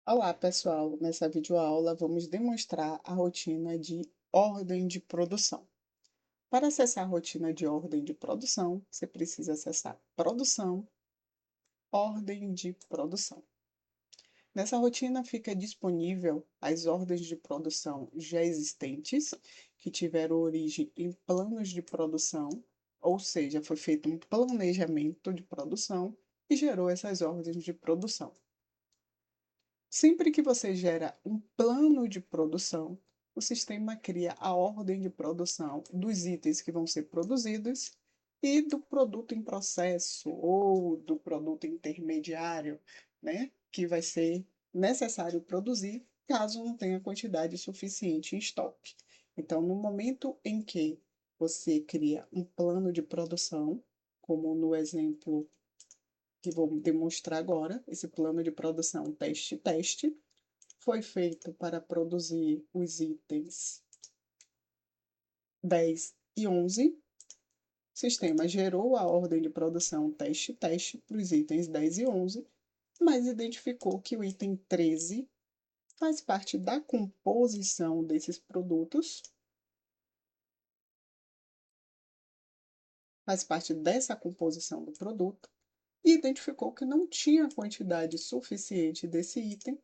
Olá, pessoal! Nessa videoaula vamos demonstrar a rotina de ordem de produção. Para acessar a rotina de ordem de produção, você precisa acessar Produção, Ordem de Produção. Nessa rotina fica disponível as ordens de produção já existentes, que tiveram origem em planos de produção, ou seja, foi feito um planejamento de produção e gerou essas ordens de produção. Sempre que você gera um plano de produção, o sistema cria a ordem de produção dos itens que vão ser produzidos e do produto em processo ou do produto intermediário, né, que vai ser necessário produzir caso não tenha quantidade suficiente em estoque. Então, no momento em que você cria um plano de produção, como no exemplo que vou demonstrar agora, esse plano de produção teste-teste, foi feito para produzir os itens 10 e 11. O sistema gerou a ordem de produção teste-teste para os itens 10 e 11, mas identificou que o item 13 faz parte da composição desses produtos, faz parte dessa composição do produto, e identificou que não tinha quantidade suficiente desse item.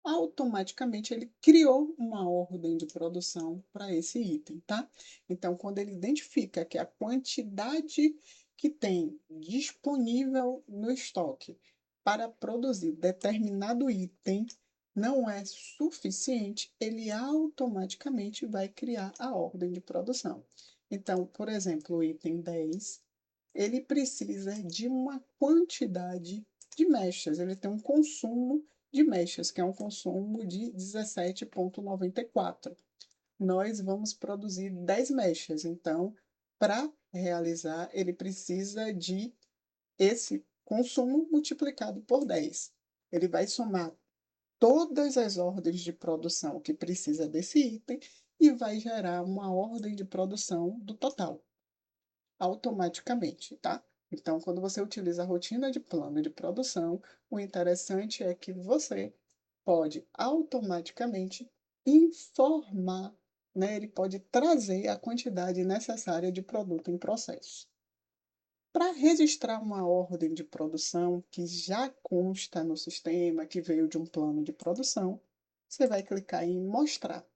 Automaticamente ele criou uma ordem de produção para esse item, tá? Então, quando ele identifica que a quantidade que tem disponível no estoque para produzir determinado item não é suficiente, ele automaticamente vai criar a ordem de produção. Então, por exemplo, o item 10, ele precisa de uma quantidade de mechas, ele tem um consumo de mechas, que é um consumo de 17,94. Nós vamos produzir 10 mechas, então, para realizar, ele precisa de esse consumo multiplicado por 10. Ele vai somar todas as ordens de produção que precisa desse item e vai gerar uma ordem de produção do total, automaticamente, tá? Então, quando você utiliza a rotina de plano de produção, o interessante é que você pode automaticamente informar, né? Ele pode trazer a quantidade necessária de produto em processo. Para registrar uma ordem de produção que já consta no sistema, que veio de um plano de produção, você vai clicar em Mostrar.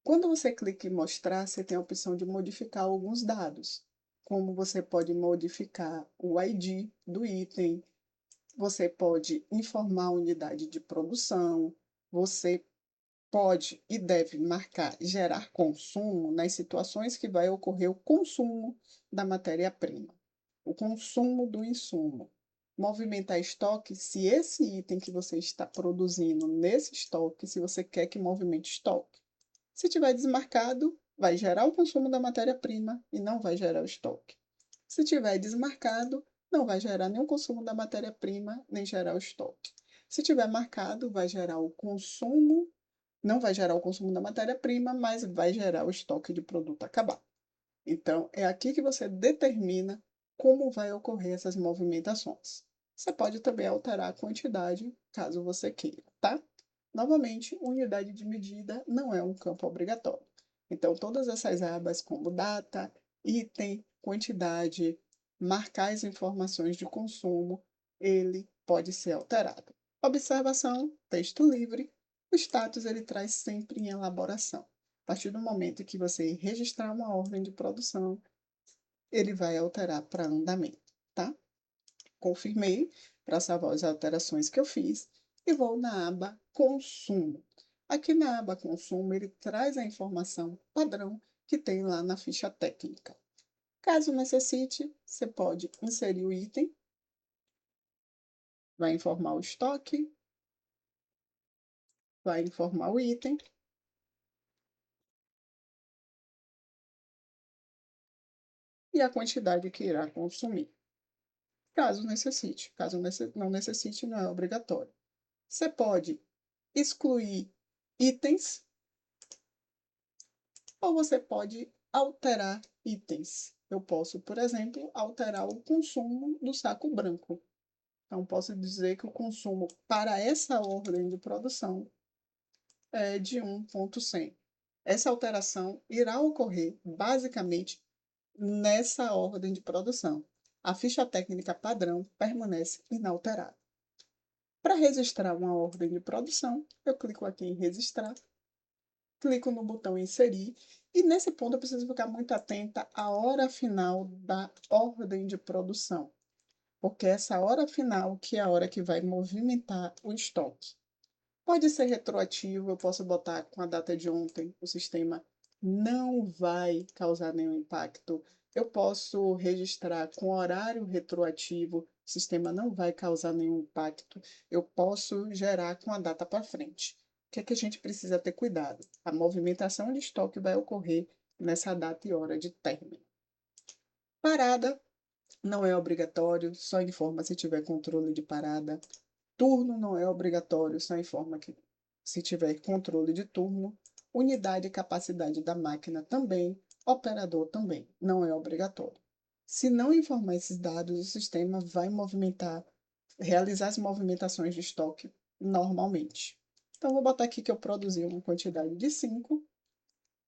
Quando você clica em Mostrar, você tem a opção de modificar alguns dados, como você pode modificar o ID do item, você pode informar a unidade de produção, você pode e deve marcar gerar consumo nas situações que vai ocorrer o consumo da matéria-prima, o consumo do insumo. Movimentar estoque, se esse item que você está produzindo nesse estoque, se você quer que movimente estoque. Se tiver desmarcado, vai gerar o consumo da matéria-prima e não vai gerar o estoque. Se tiver desmarcado, não vai gerar nem o consumo da matéria-prima, nem gerar o estoque. Se tiver marcado, vai gerar o consumo, não vai gerar o consumo da matéria-prima, mas vai gerar o estoque de produto acabado. Então, é aqui que você determina como vai ocorrer essas movimentações. Você pode também alterar a quantidade, caso você queira, tá? Novamente, unidade de medida não é um campo obrigatório. Então, todas essas abas, como data, item, quantidade, marcar as informações de consumo, ele pode ser alterado. Observação, texto livre. O status ele traz sempre em elaboração. A partir do momento que você registrar uma ordem de produção, ele vai alterar para andamento, tá? Confirmei para salvar as alterações que eu fiz e vou na aba Consumo. Aqui na aba Consumo, ele traz a informação padrão que tem lá na ficha técnica. Caso necessite, você pode inserir o item, vai informar o estoque, vai informar o item e a quantidade que irá consumir. Caso necessite, não necessite, não é obrigatório. Você pode excluir itens ou você pode alterar itens. Eu posso, por exemplo, alterar o consumo do saco branco. Então, posso dizer que o consumo para essa ordem de produção é de 1,100. Essa alteração irá ocorrer, basicamente, nessa ordem de produção. A ficha técnica padrão permanece inalterada. Para registrar uma ordem de produção, eu clico aqui em registrar, clico no botão inserir, e nesse ponto eu preciso ficar muito atenta à hora final da ordem de produção, porque essa hora final que é a hora que vai movimentar o estoque. Pode ser retroativo, eu posso botar com a data de ontem, o sistema não vai causar nenhum impacto. Eu posso registrar com horário retroativo, o sistema não vai causar nenhum impacto. Eu posso gerar com a data para frente. O que é que a gente precisa ter cuidado? A movimentação de estoque vai ocorrer nessa data e hora de término. Parada não é obrigatório, só informa se tiver controle de parada. Turno não é obrigatório, só informa que se tiver controle de turno. Unidade e capacidade da máquina também, operador também, não é obrigatório. Se não informar esses dados, o sistema vai realizar as movimentações de estoque normalmente. Então, vou botar aqui que eu produzi uma quantidade de 5.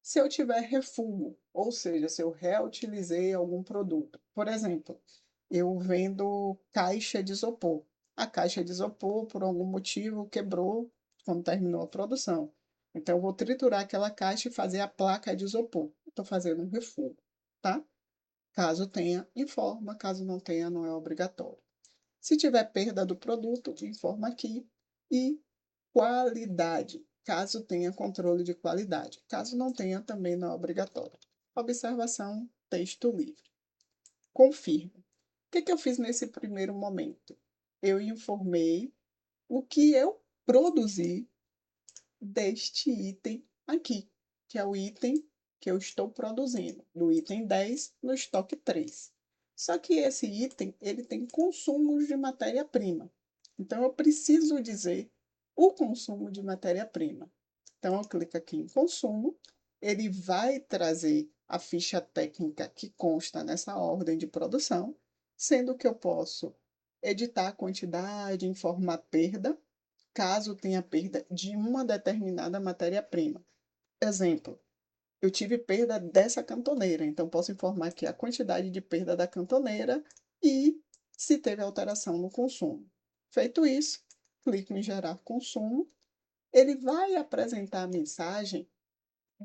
Se eu tiver refugo, ou seja, se eu reutilizei algum produto. Por exemplo, eu vendo caixa de isopor. A caixa de isopor, por algum motivo, quebrou quando terminou a produção. Então, eu vou triturar aquela caixa e fazer a placa de isopor. Estou fazendo um refugo, tá? Caso tenha, informa. Caso não tenha, não é obrigatório. Se tiver perda do produto, informa aqui. E qualidade, caso tenha controle de qualidade. Caso não tenha, também não é obrigatório. Observação, texto livre. Confirmo. O que eu fiz nesse primeiro momento? Eu informei o que eu produzi deste item aqui, que é o item que eu estou produzindo, do item 10 no estoque 3. Só que esse item, ele tem consumos de matéria-prima. Então, eu preciso dizer o consumo de matéria-prima. Então, eu clico aqui em consumo, ele vai trazer a ficha técnica que consta nessa ordem de produção, sendo que eu posso editar a quantidade, informar perda, caso tenha perda de uma determinada matéria-prima. Exemplo, eu tive perda dessa cantoneira, então posso informar aqui a quantidade de perda da cantoneira e se teve alteração no consumo. Feito isso, clico em gerar consumo, ele vai apresentar a mensagem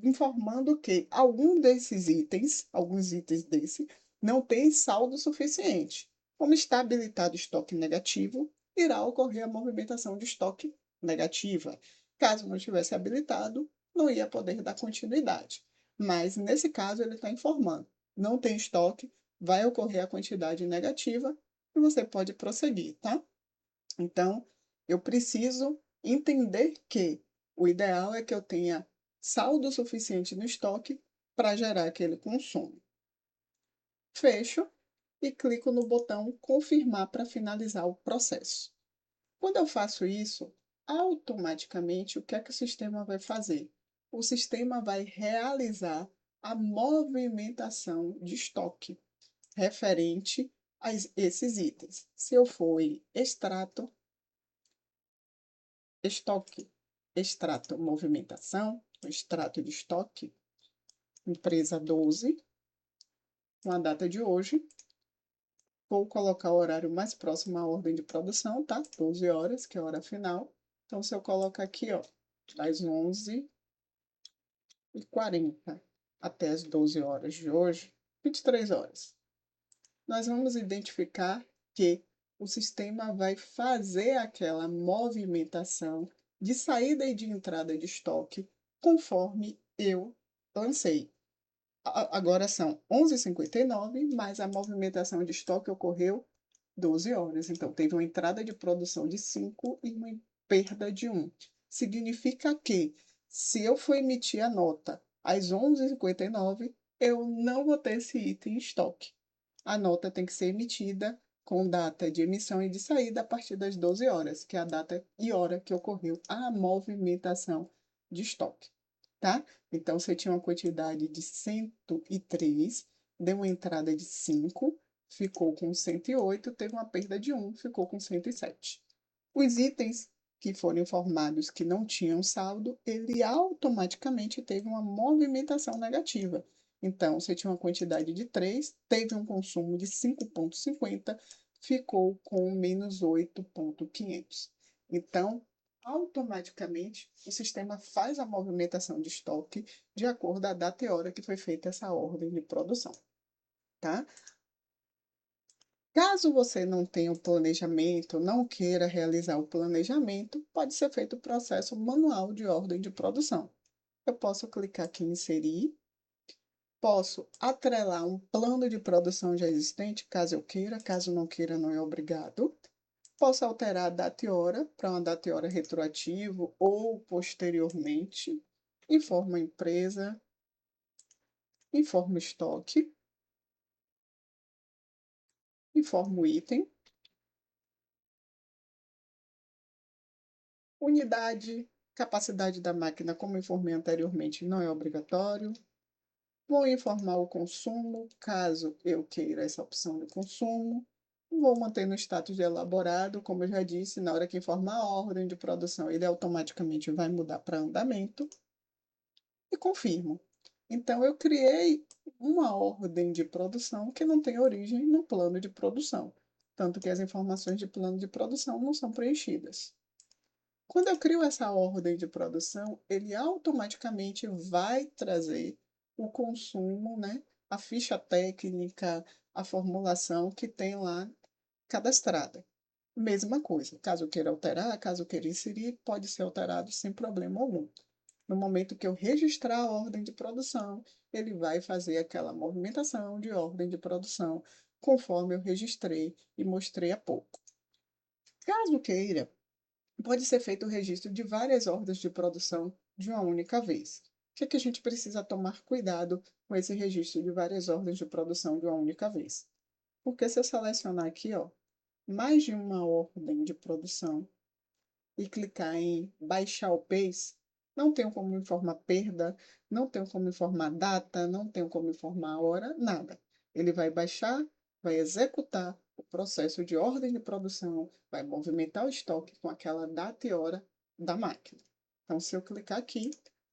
informando que alguns itens desse, não têm saldo suficiente. Como está habilitado estoque negativo, irá ocorrer a movimentação de estoque negativa. Caso não tivesse habilitado, não ia poder dar continuidade. Mas, nesse caso, ele está informando. Não tem estoque, vai ocorrer a quantidade negativa e você pode prosseguir, tá? Então, eu preciso entender que o ideal é que eu tenha saldo suficiente no estoque para gerar aquele consumo. Fecho e clico no botão confirmar para finalizar o processo. Quando eu faço isso, automaticamente o que é que o sistema vai fazer? O sistema vai realizar a movimentação de estoque referente a esses itens. Se eu for em extrato, estoque, extrato movimentação, extrato de estoque, empresa 12, com a data de hoje. Vou colocar o horário mais próximo à ordem de produção, tá? 12 horas, que é a hora final. Então, se eu colocar aqui, ó, das 11h40 até as 12 horas de hoje, 23 horas, nós vamos identificar que o sistema vai fazer aquela movimentação de saída e de entrada de estoque conforme eu lancei. Agora são 11h59, mas a movimentação de estoque ocorreu 12 horas. Então, teve uma entrada de produção de 5 e uma perda de 1. Significa que, se eu for emitir a nota às 11h59, eu não vou ter esse item em estoque. A nota tem que ser emitida com data de emissão e de saída a partir das 12 horas, que é a data e hora que ocorreu a movimentação de estoque, tá? Então, você tinha uma quantidade de 103, deu uma entrada de 5, ficou com 108, teve uma perda de 1, ficou com 107. Os itens que foram informados que não tinham saldo, ele automaticamente teve uma movimentação negativa. Então, você tinha uma quantidade de 3, teve um consumo de 5,50, ficou com menos 8,500. Então, automaticamente, o sistema faz a movimentação de estoque de acordo com a data e hora que foi feita essa ordem de produção, tá? Caso você não tenha o planejamento, não queira realizar o planejamento, pode ser feito o processo manual de ordem de produção. Eu posso clicar aqui em inserir, posso atrelar um plano de produção já existente, caso eu queira, caso não queira, não é obrigado. Posso alterar a data e hora para uma data e hora retroativo ou posteriormente. Informo a empresa, informo o estoque, informo o item. Unidade, capacidade da máquina, como informei anteriormente, não é obrigatório. Vou informar o consumo, caso eu queira essa opção de consumo. Vou manter no status de elaborado, como eu já disse, na hora que informar a ordem de produção, ele automaticamente vai mudar para andamento. E confirmo. Então, eu criei uma ordem de produção que não tem origem no plano de produção, tanto que as informações de plano de produção não são preenchidas. Quando eu crio essa ordem de produção, ele automaticamente vai trazer o consumo, né? A ficha técnica, a formulação que tem lá cadastrada. Mesma coisa, caso eu queira alterar, caso eu queira inserir, pode ser alterado sem problema algum. No momento que eu registrar a ordem de produção, ele vai fazer aquela movimentação de ordem de produção, conforme eu registrei e mostrei há pouco. Caso queira, pode ser feito o registro de várias ordens de produção de uma única vez. O que é que a gente precisa tomar cuidado com esse registro de várias ordens de produção de uma única vez? Porque se eu selecionar aqui, ó, mais de uma ordem de produção e clicar em baixar o pace, não tenho como informar perda, não tenho como informar data, não tenho como informar a hora, nada. Ele vai baixar, vai executar o processo de ordem de produção, vai movimentar o estoque com aquela data e hora da máquina. Então, se eu clicar aqui,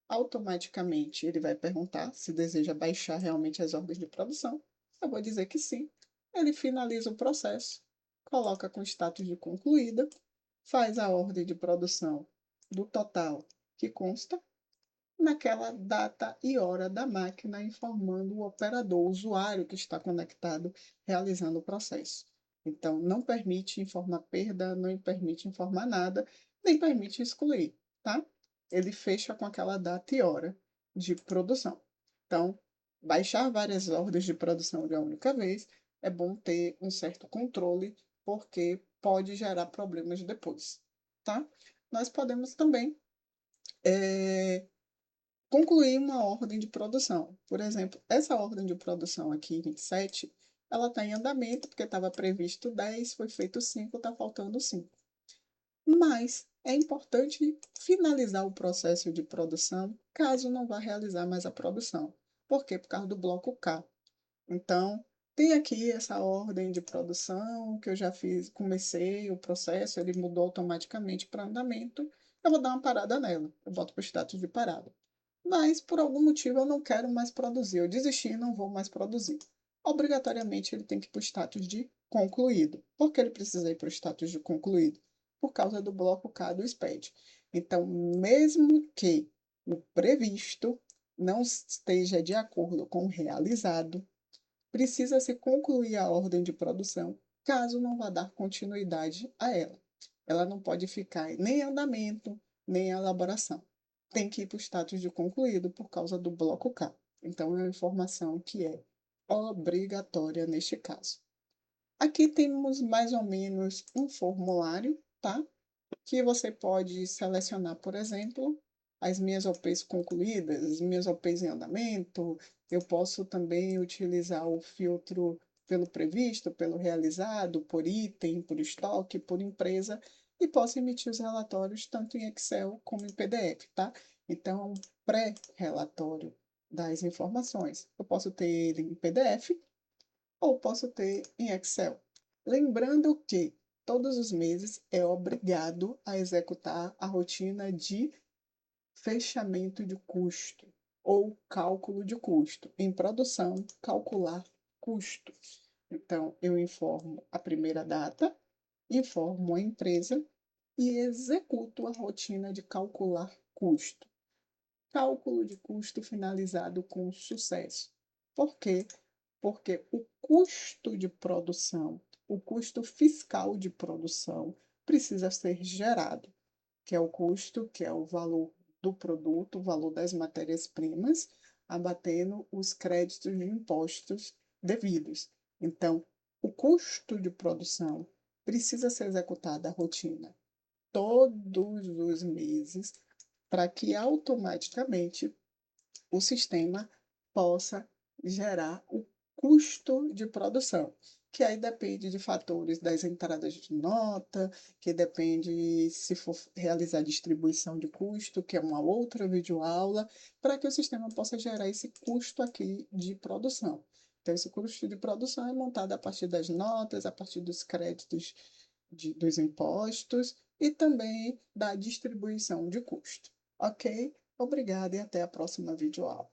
automaticamente ele vai perguntar se deseja baixar realmente as ordens de produção. Eu vou dizer que sim. Ele finaliza o processo, coloca com status de concluída, faz a ordem de produção do total que consta naquela data e hora da máquina, informando o operador, o usuário que está conectado, realizando o processo. Então, não permite informar perda, não permite informar nada, nem permite excluir, tá? Ele fecha com aquela data e hora de produção. Então, baixar várias ordens de produção de uma única vez é bom ter um certo controle, porque pode gerar problemas depois, tá? Nós podemos também concluir uma ordem de produção. Por exemplo, essa ordem de produção aqui, 27, ela está em andamento, porque estava previsto 10, foi feito 5, está faltando 5. Mas é importante finalizar o processo de produção, caso não vá realizar mais a produção. Por quê? Por causa do bloco K. Então, tem aqui essa ordem de produção que eu já fiz, comecei o processo, ele mudou automaticamente para andamento. Eu vou dar uma parada nela, eu boto para o status de parada. Mas, por algum motivo, eu não quero mais produzir, eu desisti e não vou mais produzir. Obrigatoriamente, ele tem que ir para o status de concluído. Por que ele precisa ir para o status de concluído? Por causa do bloco K do SPED. Então, mesmo que o previsto não esteja de acordo com o realizado, precisa-se concluir a ordem de produção, caso não vá dar continuidade a ela. Ela não pode ficar nem em andamento, nem em elaboração. Tem que ir para o status de concluído por causa do bloco K. Então, é uma informação que é obrigatória neste caso. Aqui temos mais ou menos um formulário, tá? Que você pode selecionar, por exemplo, as minhas OPs concluídas, as minhas OPs em andamento. Eu posso também utilizar o filtro pelo previsto, pelo realizado, por item, por estoque, por empresa, e posso emitir os relatórios tanto em Excel como em PDF, tá? Então, pré-relatório das informações. Eu posso ter ele em PDF, ou posso ter em Excel. Lembrando que todos os meses é obrigado a executar a rotina de fechamento de custo ou cálculo de custo. Em produção, calcular custo. Então, eu informo a primeira data, informo a empresa e executo a rotina de calcular custo. Cálculo de custo finalizado com sucesso. Por quê? Porque o custo de produção, o custo fiscal de produção, precisa ser gerado, que é o custo, que é o valor do produto, o valor das matérias-primas, abatendo os créditos de impostos devidos. Então, o custo de produção precisa ser executada a rotina todos os meses para que automaticamente o sistema possa gerar o custo de produção, que aí depende de fatores das entradas de nota, que depende se for realizar distribuição de custo, que é uma outra videoaula, para que o sistema possa gerar esse custo aqui de produção. Então, esse custo de produção é montado a partir das notas, a partir dos créditos dos impostos e também da distribuição de custo. Ok? Obrigada e até a próxima videoaula.